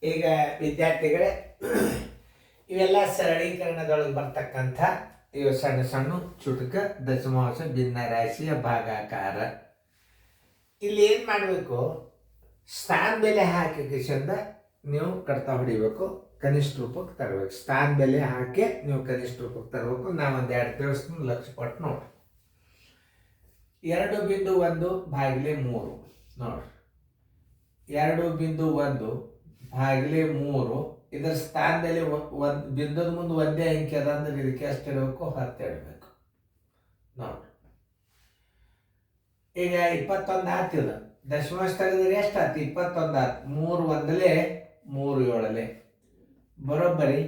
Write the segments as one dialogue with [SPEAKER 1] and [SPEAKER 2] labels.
[SPEAKER 1] ಈಗ ವಿದ್ಯಾರ್ಥಿಗಳೇ, ಇವೆಲ್ಲ ಸರಳೀಕರಣದೊಳಗೆ ಬರ್ತಕ್ಕಂಥ ಇವು ಸಣ್ಣ ಸಣ್ಣ ಚುಟುಕ ದಶಮಾಂಶ ಭಿನ್ನರಾಶಿಯ ಭಾಗಾಕಾರ. ಇಲ್ಲಿ ಏನು ಮಾಡಬೇಕು, ಸ್ಥಾನ ಬೆಲೆ ಹಾಕಿ ಕಿಶಂದ ನೀವು ಕಡ್ತಾ ಹೊಡಿಬೇಕು, ಕನಿಷ್ಠ ರೂಪಕ್ಕೆ ತರಬೇಕು. ಸ್ಥಾನ ಬೆಲೆ ಹಾಕಿ ನೀವು ಕನಿಷ್ಠ ರೂಪಕ್ಕೆ ತರಬೇಕು. ನಾವೊಂದು 2 ತಿಳಿಸ್ತೀನಿ, ಲಕ್ಷ ಕೊಟ್ಟು ನೋಡಿ. 2.1 ಭಾಗಿಲೆ 3 ನೋಡ್ರಿ. 2.1 ಭಾಗಿಲೆ 3 ಇದರ ಸ್ಥಾನದಲ್ಲಿ ಒಂದು ಬಿಂದುದ ಮುಂದೆ ಒಂದೇ ಅಂಕಿ ಅದ ಅಂದ್ರೆ ಇದಕ್ಕೆ ಎಷ್ಟು ಇಡಬೇಕು? 10 ಇಡಬೇಕು ನೋಡ್ರಿ. ಈಗ 21 ಆತಿದ, ದಶಮಾಂಶ ತೆಗೆದ್ರೆ ಎಷ್ಟು ಆತು? 21 ಆತು. 3 ಒಂದಲೇ 3 ಏಳಲೆ ಬರೋಬ್ಬರಿ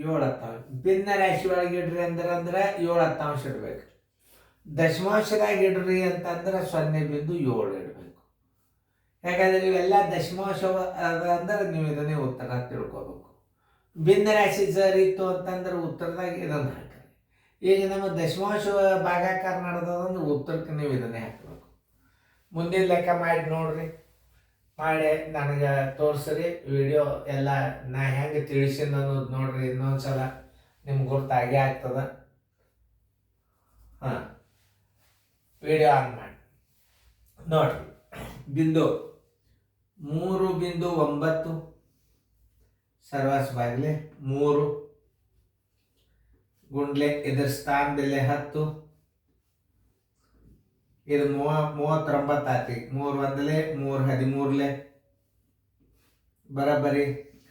[SPEAKER 1] 7 ಹತ್ತಾಂಶ. ಭಿನ್ನ ರಾಶಿ ಒಳಗೆ ಇಡ್ರಿ ಅಂದ್ರೆ 7 ಹತ್ತಾಂಶ ಇಡ್ಬೇಕು. ದಶಮಾಂಶದಾಗ ಇಡ್ರಿ ಅಂತಂದ್ರೆ 0.7 ಇಡಬೇಕು. ಯಾಕಂದ್ರೆ ಇವೆಲ್ಲ ದಶಮಾಂಶ ಅದ ಅಂದ್ರೆ ನೀವು ಇದನ್ನೇ ಉತ್ತರ ತಿಳ್ಕೊಬೇಕು. ಭಿನ್ನ ರಾಶಿ ಸರ್ ಇತ್ತು ಅಂತಂದ್ರೆ ಉತ್ತರದಾಗ ಇದನ್ನು ಹಾಕ್ರಿ. ಈಗ ನಮ್ಮ ದಶಮಾಂಶ ಭಾಗಾಕಾರ ನಡೆದಂದ್ರೆ ಉತ್ತರಕ್ಕೆ ನೀವು ಇದನ್ನೇ ಹಾಕಬೇಕು. ಮುಂದಿನ ಲೆಕ್ಕ ಮಾಡಿ ನೋಡ್ರಿ, ಮಾಡಿ ನನಗೆ ತೋರಿಸ್ರಿ. ವಿಡಿಯೋ ಎಲ್ಲ ನಾ ಹೆಂಗೆ ತಿಳಿಸಿನ ಅನ್ನೋದು ನೋಡ್ರಿ. ಇನ್ನೊಂದ್ಸಲ ನಿಮ್ಗೆ ಗೊತ್ತಾಗೇ ಆಗ್ತದ. ಹಾಂ, ವಿಡಿಯೋ ಆನ್ ಮಾಡಿ ನೋಡ್ರಿ. ಬಿಂದು 3.9 ಸರ್ವಾಸ ಬಾಗಿಲೆ 3 ಗುಂಡ್ಲೆ ಇದರ ಸ್ಥಾನ ಬೆಲೆ 10. ಇದು 39 ಆತಿ. 3 ಒಂದಲೇ 3 13ಲೆ ಬರೋಬ್ಬರಿ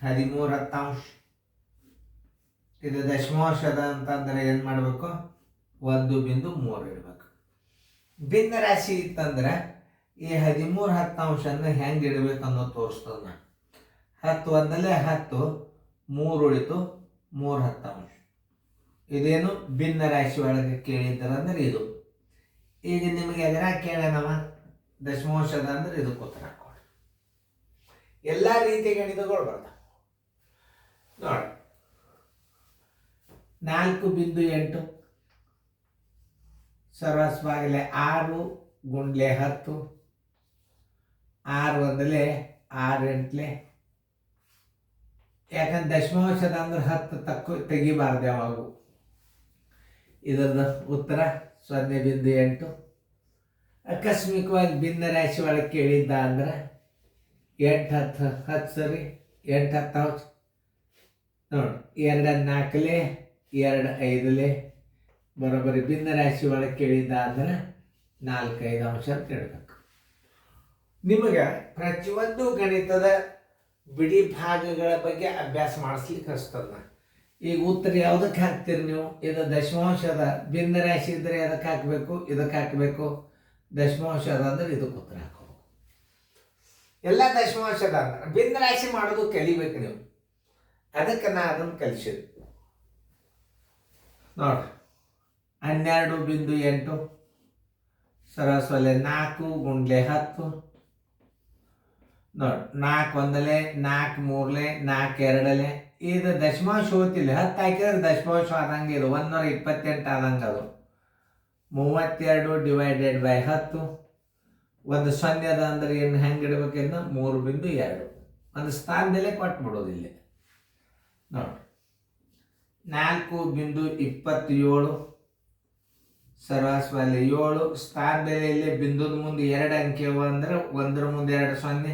[SPEAKER 1] 13 ಹತ್ತಾಂಶ. ಇದು ದಶಮಾಂಶದ ಅಂತಂದ್ರೆ ಏನು ಮಾಡಬೇಕು? 1.3 ಇಡಬೇಕು. ಭಿನ್ನ ರಾಶಿ ಇತ್ತಂದ್ರೆ ಈ 13 ಹತ್ತಾಂಶನ ಹೆಂಗೆ ಇಡಬೇಕು ಅನ್ನೋದು ತೋರಿಸ್ತದ. 10 ಒಂದಲೇ 10, 3 ಉಳಿತು 3 ಹತ್ತಾಂಶ. ಇದೇನು ಭಿನ್ನ ರಾಶಿ ಒಳಗೆ ಕೇಳಿದ್ದಾರಂದ್ರೆ ಇದು. ಈಗ ನಿಮಗೆ ಎದುರಾಗ ಕೇಳೋಣವ ದಶಮಾಂಶದ ಅಂದ್ರೆ ಇದಕ್ಕೆ ಉತ್ತರ ಕೊಡಿ. ಎಲ್ಲ ರೀತಿಯ ಗಣಿತಗಳು ಬರ್ತಾವೆ ನೋಡಿ. 4.8 ಸರ್ವಾಸ ಬಾಗಿಲೆ 6 ಗುಂಡ್ಲೆ 10. 6 ಒಂದಲೇ 6 ಎಂಟ್ಲೆ. ಯಾಕಂದ್ರೆ ದಶಮಾಂಶದ ಅಂದ್ರೆ 10 ತೆಗಿಬಾರ್ದು ಯಾವಾಗೂ. ಇದರದ ಉತ್ತರ 0.8. ಆಕಸ್ಮಿಕವಾಗಿ ಭಿನ್ನ ರಾಶಿ ಒಳಗೆ ಕೇಳಿದ್ದ ಅಂದ್ರೆ 8 10 ಸರಿ 8 ಹತ್ತಾಂಶ ನೋಡಿ. 2 4ಲೆ 2 5ಲೆ ಬರೋಬ್ಬರಿ ಭಿನ್ನ ರಾಶಿ ಒಳಗೆ ಕೇಳಿದ್ದ ಅಂದ್ರೆ 4 5 ಅಂಶ ಅಂತ ಹೇಳ್ಬೇಕು. ನಿಮಗೆ ಪ್ರತಿಯೊಂದು ಗಣಿತದ ಬಿಡಿ ಭಾಗಗಳ ಬಗ್ಗೆ ಅಭ್ಯಾಸ ಮಾಡಿಸ್ಲಿಕ್ಕೆ ಹಚ್ತದ. ಈಗ ಉತ್ತರ ಯಾವುದಕ್ಕೆ ಹಾಕ್ತೀರಿ ನೀವು? ಇದು ದಶಮಾಂಶದ. ಭಿನ್ನ ರಾಶಿ ಇದ್ದರೆ ಅದಕ್ಕೆ ಹಾಕಬೇಕು, ಇದಕ್ಕೆ ಹಾಕಬೇಕು. ದಶಮಾಂಶದ ಅಂದ್ರೆ ಇದಕ್ಕೆ ಉತ್ತರ ಹಾಕೋಬೇಕು. ಎಲ್ಲ ದಶಮಾಂಶದ ಅಂದ್ರೆ ಭಿನ್ನ ರಾಶಿ ಮಾಡೋದು ಕಲಿಬೇಕು ನೀವು. ಅದಕ್ಕೆ ನಾ ಅದನ್ನು ಕಲಿಸಿದೆ ನೋಡ್ರಿ. 12.8 ಸರಸ್ವಲೆ 4 ಗುಂಡ್ಲೆ 10 ನೋಡಿ. 4 ಒಂದಲೇ 4 3ಲೆ 4 2ಲೆ. ಇದು ದಶಮಾಂಶ ಹೋಗ್ತಿಲ್ಲ. 10 ಹಾಕಿದ್ರೆ ದಶಮಾಂಶ ಆದಂಗೆ ಇದು 128 ಆದಂಗೆ ಅದು. 32 ಡಿವೈಡೆಡ್ ಬೈ 10. ಒಂದು 0 ಅದ ಅಂದ್ರೆ ಏನು ಹೆಂಗೆ ಇಡಬೇಕಿನ್ನ 3.2 ಒಂದು ಸ್ಥಾನದಲ್ಲೇ ಕೊಟ್ಬಿಡೋದಿಲ್ಲ ನೋಡಿ. 4.27 ಸರ್ವಾಸವಾಲೆ 7 ಸ್ಥಾನ ಬೆಲೆಯಲ್ಲಿ ಬಿಂದುದ ಮುಂದೆ 2 ಅಂಕೆ ಅಂದ್ರೆ 1 ಮುಂದೆ 2 0.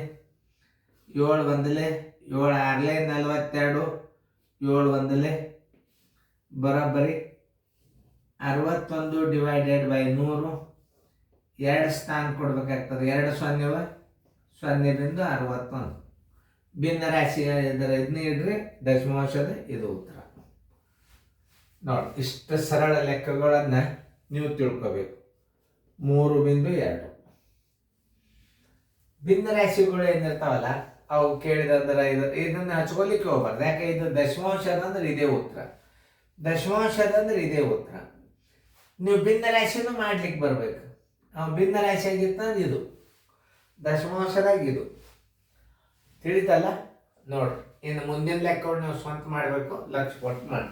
[SPEAKER 1] 7 ಒಂದಲೇ 7 6ಲೆ 42. 7 ಒಂದಲೇ ಬರೋಬ್ಬರಿ 61 ಡಿವೈಡೆಡ್ ಬೈ 100. 2 ಸ್ಥಾನ ಕೊಡ್ಬೇಕಾಗ್ತದೆ. 2 0.61. ಭಿನ್ನ ರಾಶಿ ಇದರ ಇದನ್ನ ಇಡ್ರಿ, ದಶಮಾಂಶದ ಇದು ಉತ್ತರ ನೋಡಿ. ಇಷ್ಟು ಸರಳ ಲೆಕ್ಕಗಳನ್ನು ನೀವು ತಿಳ್ಕೋಬೇಕು. 3.2 ಭಿನ್ನ ರಾಶಿಗಳು ಏನಿರ್ತಾವಲ್ಲ ಅವು ಕೇಳಿದಂದ್ರೆ ಇದನ್ನು ಹಚ್ಕೊಲಿಕ್ಕೆ ಹೋಗ್ಬಾರ್ದು. ಯಾಕೆ? ಇದು ದಶಮಾಂಶದ ಅಂದ್ರೆ ಇದೇ ಉತ್ತರ, ದಶಮಾಂಶದ ಅಂದ್ರೆ ಇದೇ ಉತ್ತರ. ನೀವು ಭಿನ್ನ ರಾಶಿನೂ ಮಾಡ್ಲಿಕ್ಕೆ ಬರ್ಬೇಕು. ಭಿನ್ನ ರಾಶಿ ಆಗಿತ್ತಂದ್ರೆ ಇದು ದಶಮಾಂಶದಾಗ ಇದು ತಿಳಿತಲ್ಲ ನೋಡ್ರಿ. ಇನ್ನು ಮುಂದಿನ ಲೆಕ್ಕವನ್ನು ನೀವು ಸ್ವಂತ ಮಾಡಬೇಕು. ಲಕ್ಷ ಕೊಟ್ಟು ಮಾಡಿ.